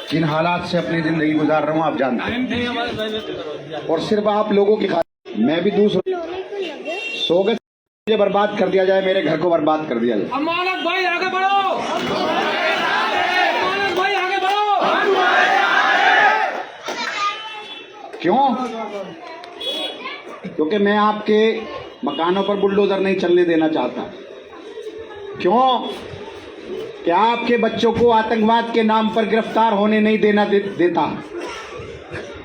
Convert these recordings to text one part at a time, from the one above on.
जिन हालात से अपनी जिंदगी गुजार रहा हूँ आप जानते हैं, और सिर्फ आप लोगों की खातिर मैं भी दूसरों सो गए मुझे बर्बाद कर दिया जाए, मेरे घर को बर्बाद कर दिया जाए। अमानत भाई आगे बढ़ो, अमानत भाई आगे बढ़ो। क्यों? क्योंकि मैं आपके मकानों पर बुलडोजर नहीं चलने देना चाहता। क्यों? कि आपके बच्चों को आतंकवाद के नाम पर गिरफ्तार होने नहीं देता।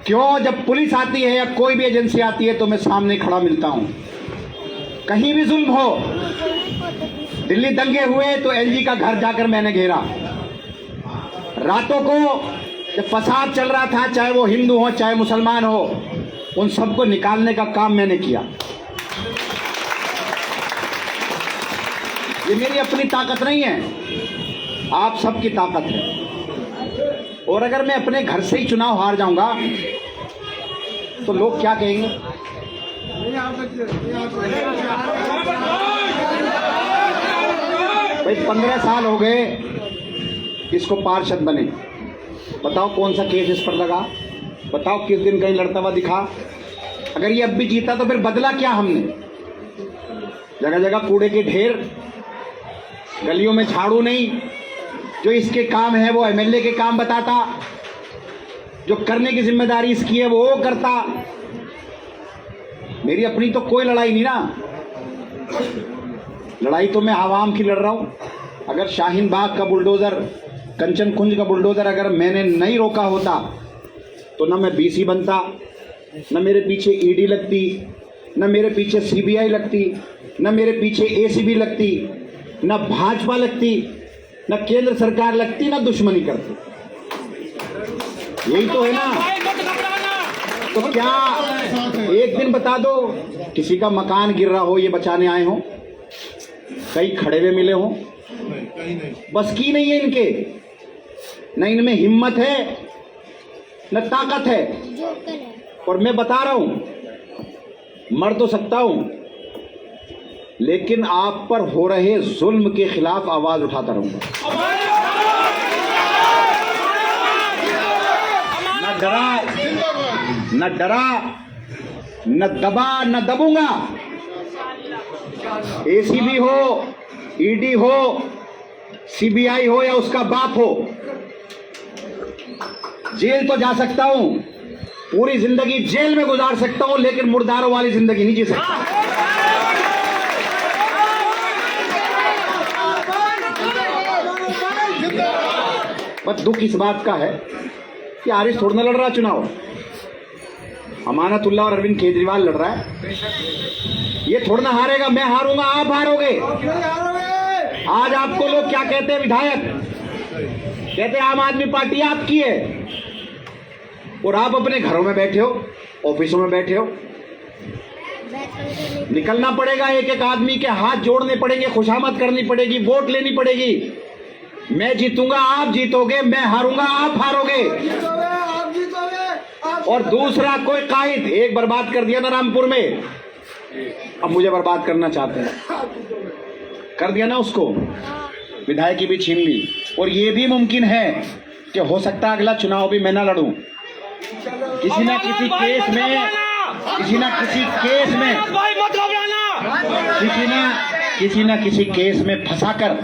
क्यों? जब पुलिस आती है या कोई भी एजेंसी आती है तो मैं सामने खड़ा मिलता हूं। कहीं भी जुल्म हो, दिल्ली दंगे हुए तो एलजी का घर जाकर मैंने घेरा। रातों को जब फसाद चल रहा था, चाहे वो हिंदू हो चाहे मुसलमान हो, उन सबको निकालने का काम मैंने किया। ये मेरी अपनी ताकत नहीं है, आप सबकी ताकत है। और अगर मैं अपने घर से ही चुनाव हार जाऊंगा तो लोग क्या कहेंगे? भाई 15 साल हो गए इसको पार्षद बने, बताओ कौन सा केस इस पर लगा? बताओ किस दिन कहीं लड़ता हुआ दिखा? अगर ये अब भी जीता तो फिर बदला क्या हमने? जगह जगह कूड़े के ढेर, गलियों में झाड़ू नहीं। जो इसके काम है वो एमएलए के काम बताता, जो करने की जिम्मेदारी इसकी है वो करता। मेरी अपनी तो कोई लड़ाई नहीं ना, लड़ाई तो मैं आवाम की लड़ रहा हूं। अगर शाहीन बाग का बुलडोजर, कंचन कुंज का बुलडोजर अगर मैंने नहीं रोका होता तो न मैं बीसी बनता, न मेरे पीछे ईडी लगती, न मेरे पीछे सीबीआई लगती, न मेरे पीछे एसीबी लगती, न भाजपा लगती, न केंद्र सरकार लगती, न दुश्मनी करती। यही तो है ना। तो क्या एक दिन बता दो किसी का मकान गिर रहा हो, ये बचाने आए हो, कहीं खड़े हुए मिले हो? बस की नहीं है इनके, न इनमें हिम्मत है न ताकत है। और मैं बता रहा हूं, मर तो सकता हूं लेकिन आप पर हो रहे जुल्म के खिलाफ आवाज उठाता रहूंगा। न डरा, न दबा, न दबूंगा। एसीबी हो, ईडी हो, सीबीआई हो या उसका बाप हो, जेल तो जा सकता हूं, पूरी जिंदगी जेल में गुजार सकता हूं, लेकिन मुर्दारों वाली जिंदगी नहीं जी सकता। बस दुख इस बात का है कि आरिफ थोड़ा ना लड़ रहा चुनाव, अमानतुल्लाह और अरविंद केजरीवाल लड़ रहा है। ये थोड़ा ना हारेगा, मैं हारूंगा, आप हारोगे। आज आपको लोग क्या कहते हैं? विधायक कहते हैं आम आदमी पार्टी आपकी है, और आप अपने घरों में बैठे हो, ऑफिसों में बैठे हो। निकलना पड़ेगा, एक एक आदमी के हाथ जोड़ने पड़ेंगे, खुशामद करनी पड़ेगी, वोट लेनी पड़ेगी। मैं जीतूंगा, आप जीतोगे, मैं हारूंगा, आप हारोगे। और दूसरा कोई कायद एक बर्बाद कर दिया ना रामपुर में, अब मुझे बर्बाद करना चाहते हैं, कर दिया ना उसको, विधायकी भी छीन ली। और ये भी मुमकिन है कि हो सकता है अगला चुनाव भी मैं ना लड़ूं, किसी ना किसी केस में, किसी ना किसी केस में फंसाकर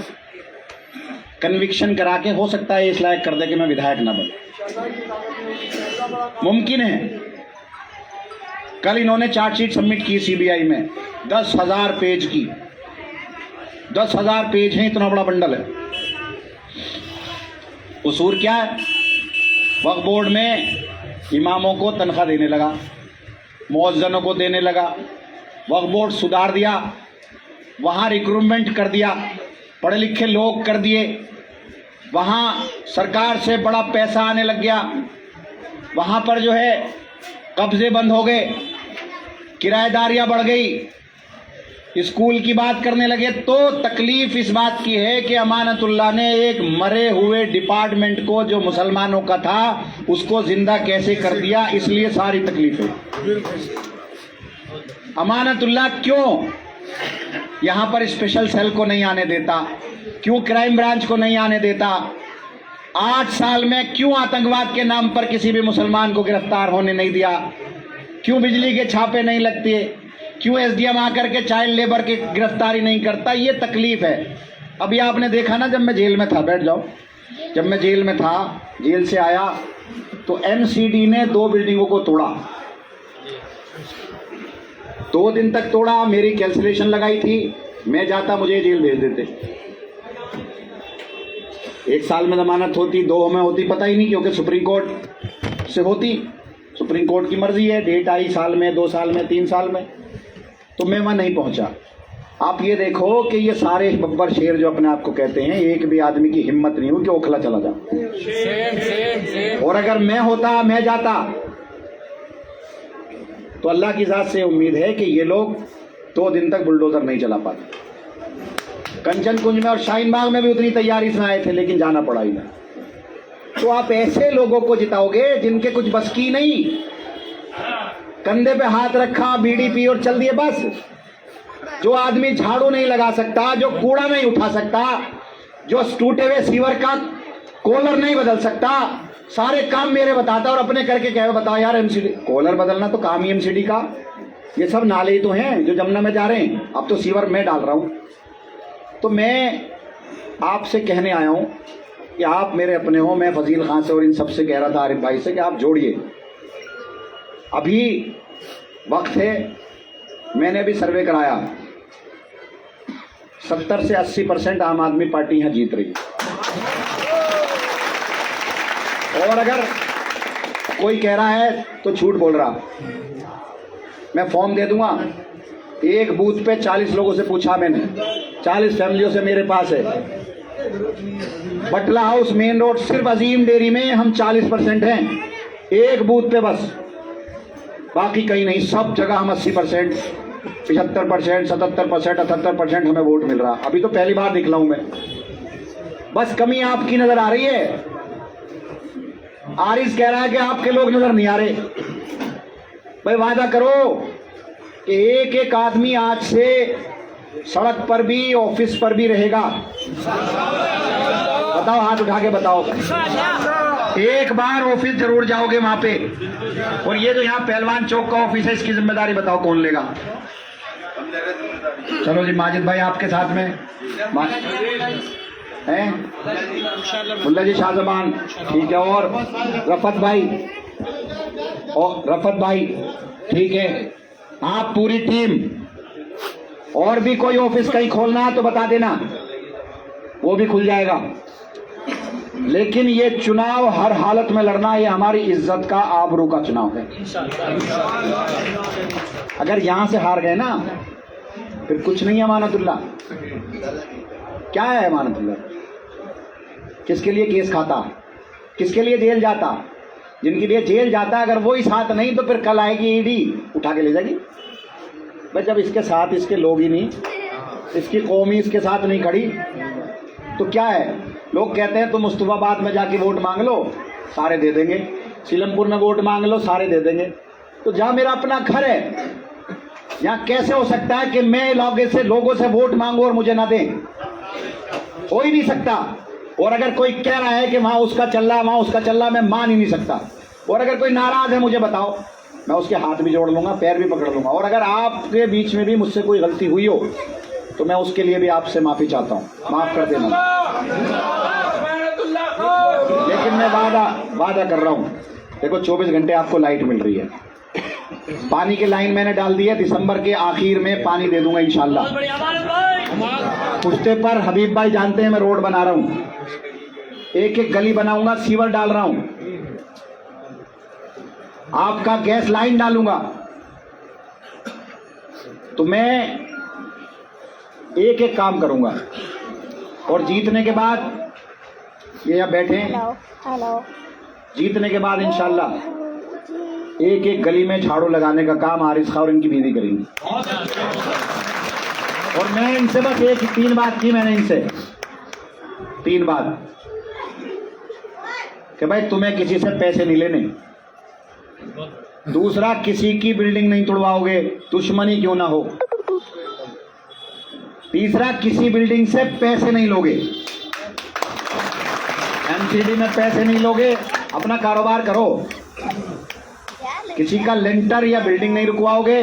कन्विक्शन करा के हो सकता है इस लायक कर दे कि मैं विधायक ना बनूं। मुमकिन है। कल इन्होंने चार्जशीट सबमिट की सीबीआई में, 10,000 पेज की, 10,000 पेज है, इतना बड़ा बंडल है। कसूर क्या है? वक्फ बोर्ड में इमामों को तनख्वाह देने लगा, मुअज्जिनों को देने लगा, वक्फ बोर्ड सुधार दिया, वहाँ रिक्रूटमेंट कर दिया, पढ़े लिखे लोग कर दिए, वहाँ सरकार से बड़ा पैसा आने लग गया, वहाँ पर जो है कब्जे बंद हो गए, किराएदारियाँ बढ़ गई, स्कूल की बात करने लगे तो तकलीफ इस बात की है कि अमानतुल्लाह ने एक मरे हुए डिपार्टमेंट को जो मुसलमानों का था उसको जिंदा कैसे कर दिया, इसलिए सारी तकलीफ है। अमानतुल्लाह क्यों यहां पर स्पेशल सेल को नहीं आने देता, क्यों क्राइम ब्रांच को नहीं आने देता, 8 साल में क्यों आतंकवाद के नाम पर किसी भी मुसलमान को गिरफ्तार होने नहीं दिया, क्यों बिजली के छापे नहीं लगते, क्यों एसडीएम आकर के चाइल्ड लेबर की गिरफ्तारी नहीं करता, ये तकलीफ है। अभी आपने देखा ना, जब मैं जेल में था, बैठ जाओ, जब मैं जेल में था, जेल से आया तो एमसीडी ने 2 बिल्डिंगों को तोड़ा, 2 दिन तक तोड़ा, मेरी कैंसिलेशन लगाई थी, मैं जाता मुझे जेल भेज देते। 1 साल में जमानत होती, 2 में होती, पता ही नहीं, क्योंकि सुप्रीम कोर्ट से होती, सुप्रीम कोर्ट की मर्जी है, डेट आई साल में, 2 साल में, 3 साल में, तो मैं वहां नहीं पहुंचा। आप ये देखो कि ये सारे बब्बर शेर जो अपने आप को कहते हैं, एक भी आदमी की हिम्मत नहीं हुई कि ओखला चला जाए। और अगर मैं होता, मैं जाता, तो अल्लाह की जात से उम्मीद है कि ये लोग 2 दिन तक बुलडोजर नहीं चला पाते। कंचन कुंज में और शाहीन बाग में भी उतनी तैयारी से आए थे, लेकिन जाना पड़ा ही नहीं। तो आप ऐसे लोगों को जिताओगे जिनके कुछ बस की नहीं, कंधे पे हाथ रखा, बीड़ी पी और चल दिए बस। जो आदमी झाड़ू नहीं लगा सकता, जो कूड़ा नहीं उठा सकता, जो टूटे हुए सीवर का कॉलर नहीं बदल सकता, सारे काम मेरे बताता और अपने करके कहे बताओ यार एमसीडी कॉलर बदलना तो काम ही एमसीडी का, ये सब नाले ही तो हैं जो जमुना में जा रहे हैं, अब तो सीवर मैं डाल रहा हूं। तो मैं आपसे कहने आया हूं कि आप मेरे अपने हो, मैं फजील खान से और इन सबसे कह रहा था, आरिफ भाई से, कि आप जोड़िए, अभी वक्त है। मैंने भी सर्वे कराया, 70 से 80% आम आदमी पार्टी यहां जीत रही। और अगर कोई कह रहा है तो झूठ बोल रहा, मैं फॉर्म दे दूंगा। एक बूथ पे 40 लोगों से पूछा मैंने, 40 फैमिलियों से मेरे पास है। बटला हाउस मेन रोड, सिर्फ अजीम डेयरी में हम 40% हैं, एक बूथ पे बस, बाकी कहीं नहीं। सब जगह हम 80%, 75%, 77%, 78% हमें वोट मिल रहा। अभी तो पहली बार निकला हूं मैं, बस कमी आपकी नजर आ रही है। आरिस कह रहा है कि आपके लोग नजर नहीं आ रहे। भाई वादा करो कि एक एक आदमी आज से सड़क पर भी, ऑफिस पर भी रहेगा। बताओ, हाथ उठा के बताओ, एक बार ऑफिस जरूर जाओगे वहां पे। और ये जो यहाँ पहलवान चौक का ऑफिस है, इसकी जिम्मेदारी बताओ कौन लेगा? चलो जी, माजिद भाई आपके साथ में हैं, मुल्ला जी शाहजमान, ठीक है, और रफत भाई, ठीक है, आप पूरी टीम। और भी कोई ऑफिस कहीं खोलना है तो बता देना, वो भी खुल जाएगा। लेकिन ये चुनाव हर हालत में लड़ना, ये हमारी इज्जत का, आबरू का चुनाव है। अगर यहां से हार गए ना, फिर कुछ नहीं है। अमानतुल्लाह क्या है? अमानतुल्लाह किसके लिए केस खाता, किसके लिए जेल जाता? जिनके लिए जेल जाता, अगर वो ही साथ नहीं तो फिर कल आएगी ईडी उठा के ले जाएगी। भाई जब इसके साथ इसके लोग ही नहीं, इसकी कौम ही इसके साथ नहीं खड़ी, तो क्या है? लोग कहते हैं तुम मुस्तफाबाद में जाके वोट मांग लो, सारे दे देंगे, सीलमपुर में वोट मांग लो, सारे दे देंगे। तो जहां मेरा अपना घर है, यहाँ कैसे हो सकता है कि मैं लोगों से वोट मांगू और मुझे ना दें? हो ही नहीं सकता। और अगर कोई कह रहा है कि वहां उसका चल रहा, वहां उसका चल रहा, मैं मान ही नहीं सकता। और अगर कोई नाराज है मुझे बताओ, मैं उसके हाथ भी जोड़ लूंगा, पैर भी पकड़ लूंगा। और अगर आपके बीच में भी मुझसे कोई गलती हुई हो तो मैं उसके लिए भी आपसे माफी चाहता हूँ, माफ कर देना। लेकिन मैं वादा कर रहा हूँ, देखो 24 घंटे आपको लाइट मिल रही है, पानी की लाइन मैंने डाल दी है, दिसंबर के आखिर में पानी दे दूंगा इंशाल्लाह। पुश्ते पर हबीब भाई जानते हैं मैं रोड बना रहा हूँ, एक एक गली बनाऊंगा, सीवर डाल रहा हूं, आपका गैस लाइन डालूंगा। तो मैं एक एक काम करूंगा। और जीतने के बाद, ये यहाँ बैठे हैं, जीतने के बाद इंशाल्लाह एक एक गली में झाड़ू लगाने का काम आरिस खां और इनकी बीवी करेंगी। और मैं इनसे बस एक 3 बात की मैंने इनसे, 3 बात कि भाई तुम्हें किसी से पैसे नहीं लेने, दूसरा किसी की बिल्डिंग नहीं तोड़वाओगे दुश्मनी क्यों ना हो, तीसरा किसी बिल्डिंग से पैसे नहीं लोगे, एमसीडी में पैसे नहीं लोगे, अपना कारोबार करो, किसी का लेंटर या बिल्डिंग नहीं रुकवाओगे,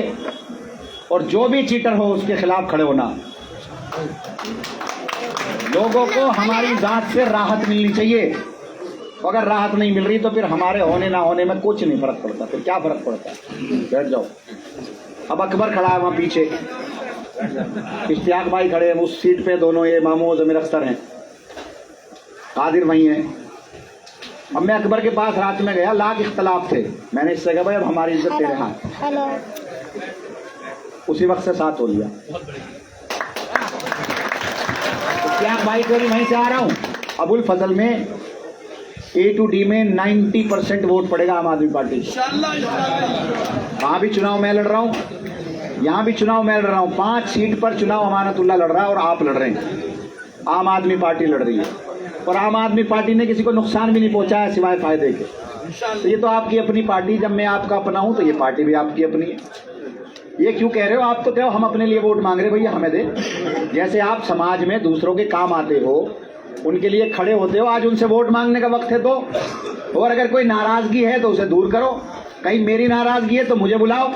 और जो भी चीटर हो उसके खिलाफ खड़े होना। लोगों को हमारी जांच से राहत मिलनी चाहिए, अगर राहत नहीं मिल रही तो फिर हमारे होने ना होने में कुछ नहीं फर्क पड़ता, फिर क्या फर्क पड़ता है, बैठ जाओ। अब अकबर खड़ा है वहां पीछे, इश्तियाक भाई खड़े हैं उस सीट पे, दोनों ये मामू और जमीर अख्तर हैं, कादिर वहीं है। अब मैं अकबर के पास रात में गया, लाख इख्तलाफ थे, मैंने इससे कहा भाई अब हमारी इज्जत तेरे हाथ, हेलो उसी वक्त से साथ हो लिया। इश्तियाक भाई को भी वहीं से आ रहा हूं। अबुल फजल में A to D में 90% वोट पड़ेगा आम आदमी पार्टी। वहां भी चुनाव मैं लड़ रहा हूं, यहां भी चुनाव मैं लड़ रहा हूं, 5 सीट पर चुनाव अमानतुल्लाह लड़ रहा है और आप लड़ रहे हैं, आम आदमी पार्टी लड़ रही है, और आम आदमी पार्टी ने किसी को नुकसान भी नहीं पहुंचाया सिवाय फायदे के। तो ये तो आपकी अपनी पार्टी, जब मैं आपका अपना हूं तो ये पार्टी भी आपकी अपनी है। ये क्यों कह रहे हो, आप तो कहो हम अपने लिए वोट मांग रहे, भैया हमें दे। जैसे आप समाज में दूसरों के काम आते हो, उनके लिए खड़े होते हो, आज उनसे वोट मांगने का वक्त है तो, और अगर कोई नाराजगी है तो उसे दूर करो, कहीं मेरी नाराजगी है तो मुझे बुलाओ,